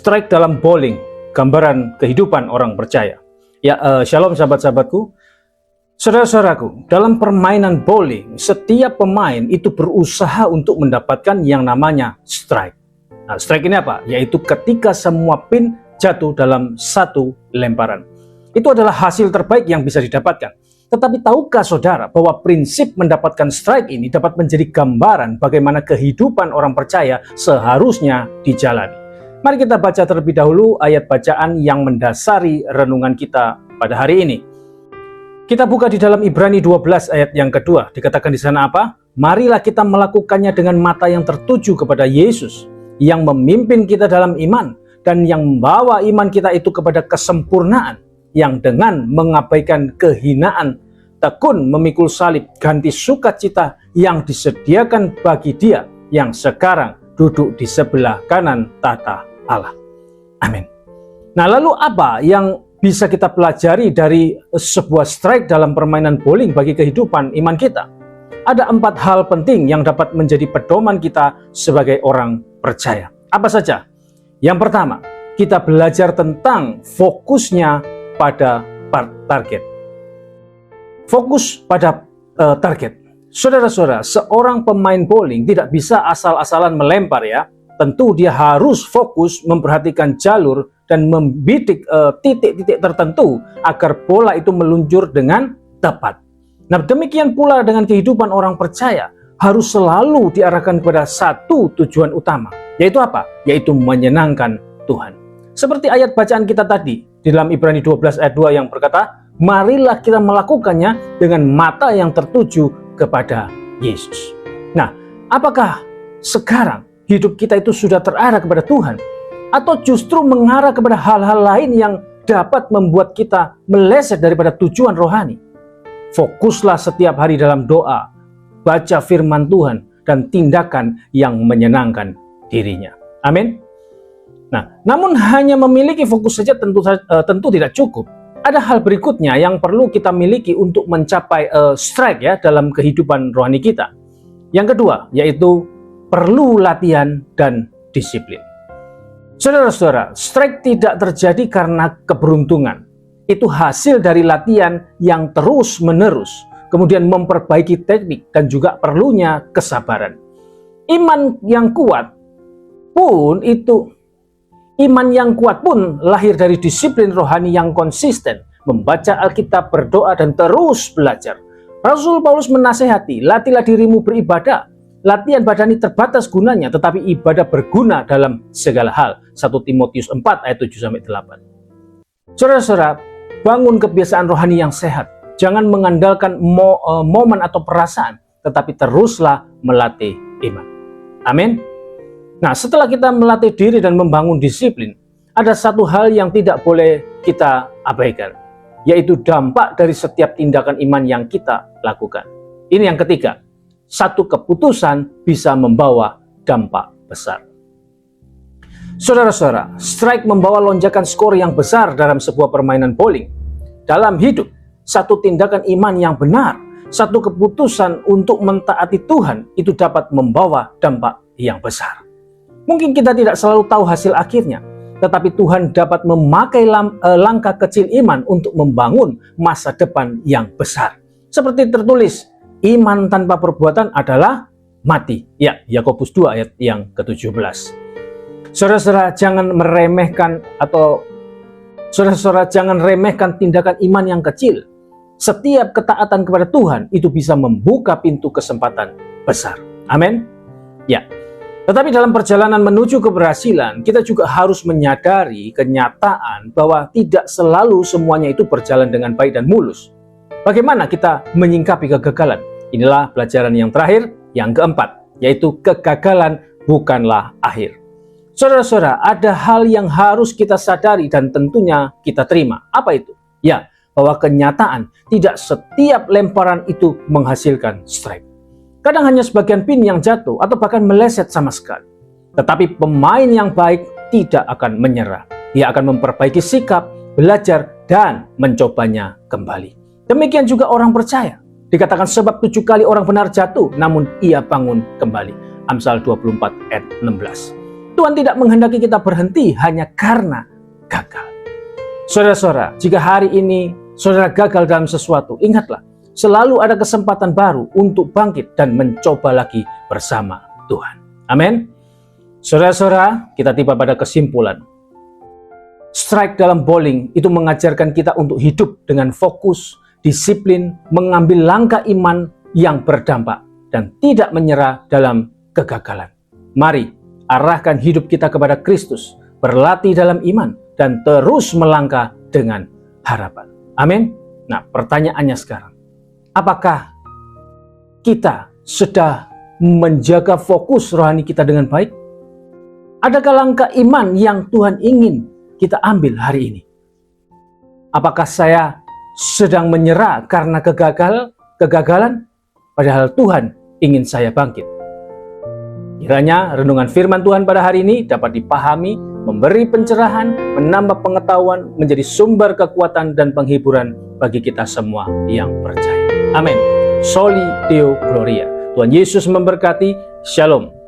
strike dalam bowling, gambaran kehidupan orang percaya. Ya, shalom sahabat-sahabatku. Saudara-saudaraku, dalam permainan bowling, setiap pemain itu berusaha untuk mendapatkan yang namanya strike. Nah, strike ini apa? Yaitu ketika semua pin jatuh dalam satu lemparan. Itu adalah hasil terbaik yang bisa didapatkan. Tetapi tahukah saudara bahwa prinsip mendapatkan strike ini dapat menjadi gambaran bagaimana kehidupan orang percaya seharusnya dijalani. Mari kita baca terlebih dahulu ayat bacaan yang mendasari renungan kita pada hari ini. Kita buka di dalam Ibrani 12 ayat yang kedua. Dikatakan di sana apa? Marilah kita melakukannya dengan mata yang tertuju kepada Yesus, yang memimpin kita dalam iman, dan yang membawa iman kita itu kepada kesempurnaan, yang dengan mengabaikan kehinaan, tekun memikul salib, ganti sukacita yang disediakan bagi Dia yang sekarang duduk di sebelah kanan tahta Allah. Amin. Nah, lalu apa yang bisa kita pelajari dari sebuah strike dalam permainan bowling bagi kehidupan iman kita? Ada 4 hal penting yang dapat menjadi pedoman kita sebagai orang percaya. Apa saja? Yang pertama, kita belajar tentang fokusnya pada target. Fokus pada target. Saudara-saudara, seorang pemain bowling tidak bisa asal-asalan melempar ya. Tentu dia harus fokus memperhatikan jalur dan membidik titik-titik tertentu agar bola itu meluncur dengan tepat. Nah, demikian pula dengan kehidupan orang percaya, harus selalu diarahkan kepada satu tujuan utama. Yaitu apa? Yaitu menyenangkan Tuhan. Seperti ayat bacaan kita tadi di dalam Ibrani 12 ayat 2 yang berkata, marilah kita melakukannya dengan mata yang tertuju kepada Yesus. Nah, apakah sekarang hidup kita itu sudah terarah kepada Tuhan? Atau justru mengarah kepada hal-hal lain yang dapat membuat kita meleset daripada tujuan rohani? Fokuslah setiap hari dalam doa, baca firman Tuhan, dan tindakan yang menyenangkan dirinya. Amin. Nah, namun hanya memiliki fokus saja tentu tidak cukup. Ada hal berikutnya yang perlu kita miliki untuk mencapai strike ya dalam kehidupan rohani kita. Yang kedua, yaitu perlu latihan dan disiplin. Saudara-saudara, strike tidak terjadi karena keberuntungan. Itu hasil dari latihan yang terus-menerus, kemudian memperbaiki teknik dan juga perlunya kesabaran. Iman yang kuat pun lahir dari disiplin rohani yang konsisten, membaca Alkitab, berdoa, dan terus belajar. Rasul Paulus menasehati, latihlah dirimu beribadah. Latihan badani terbatas gunanya, tetapi ibadah berguna dalam segala hal. 1 Timotius 4 ayat 7-8. Saudara-saudara, bangun kebiasaan rohani yang sehat. Jangan mengandalkan momen atau perasaan, tetapi teruslah melatih iman. Amin. Nah, setelah kita melatih diri dan membangun disiplin, ada satu hal yang tidak boleh kita abaikan, yaitu dampak dari setiap tindakan iman yang kita lakukan. Ini yang ketiga. Satu keputusan bisa membawa dampak besar. Saudara-saudara, strike membawa lonjakan skor yang besar dalam sebuah permainan bowling. Dalam hidup, satu tindakan iman yang benar, satu keputusan untuk mentaati Tuhan itu dapat membawa dampak yang besar. Mungkin kita tidak selalu tahu hasil akhirnya, tetapi Tuhan dapat memakai langkah kecil iman untuk membangun masa depan yang besar. Seperti tertulis, iman tanpa perbuatan adalah mati. Ya, Yakobus 2 ayat yang ke-17. Saudara-saudara, jangan remehkan tindakan iman yang kecil. Setiap ketaatan kepada Tuhan itu bisa membuka pintu kesempatan besar. Amin. Ya. Tetapi dalam perjalanan menuju keberhasilan, kita juga harus menyadari kenyataan bahwa tidak selalu semuanya itu berjalan dengan baik dan mulus. Bagaimana kita menyingkapi kegagalan? Inilah pelajaran yang terakhir, yang keempat, yaitu kegagalan bukanlah akhir. Saudara-saudara, ada hal yang harus kita sadari dan tentunya kita terima. Apa itu? Ya, bahwa kenyataan tidak setiap lemparan itu menghasilkan strike. Kadang hanya sebagian pin yang jatuh atau bahkan meleset sama sekali. Tetapi pemain yang baik tidak akan menyerah. Dia akan memperbaiki sikap, belajar, dan mencobanya kembali. Demikian juga orang percaya. Dikatakan sebab 7 kali orang benar jatuh, namun ia bangun kembali. Amsal 24 ayat 16. Tuhan tidak menghendaki kita berhenti hanya karena gagal. Saudara-saudara, jika hari ini saudara gagal dalam sesuatu, ingatlah, selalu ada kesempatan baru untuk bangkit dan mencoba lagi bersama Tuhan. Amin. Saudara-saudara, kita tiba pada kesimpulan. Strike dalam bowling itu mengajarkan kita untuk hidup dengan fokus, disiplin, mengambil langkah iman yang berdampak, dan tidak menyerah dalam kegagalan. Mari, arahkan hidup kita kepada Kristus, berlatih dalam iman, dan terus melangkah dengan harapan. Amin. Nah, pertanyaannya sekarang, apakah kita sudah menjaga fokus rohani kita dengan baik? Adakah langkah iman yang Tuhan ingin kita ambil hari ini? Apakah saya sedang menyerah karena kegagalan, padahal Tuhan ingin saya bangkit? Kiranya renungan firman Tuhan pada hari ini dapat dipahami, memberi pencerahan, menambah pengetahuan, menjadi sumber kekuatan dan penghiburan bagi kita semua yang percaya. Amin. Soli Deo Gloria. Tuhan Yesus memberkati. Shalom.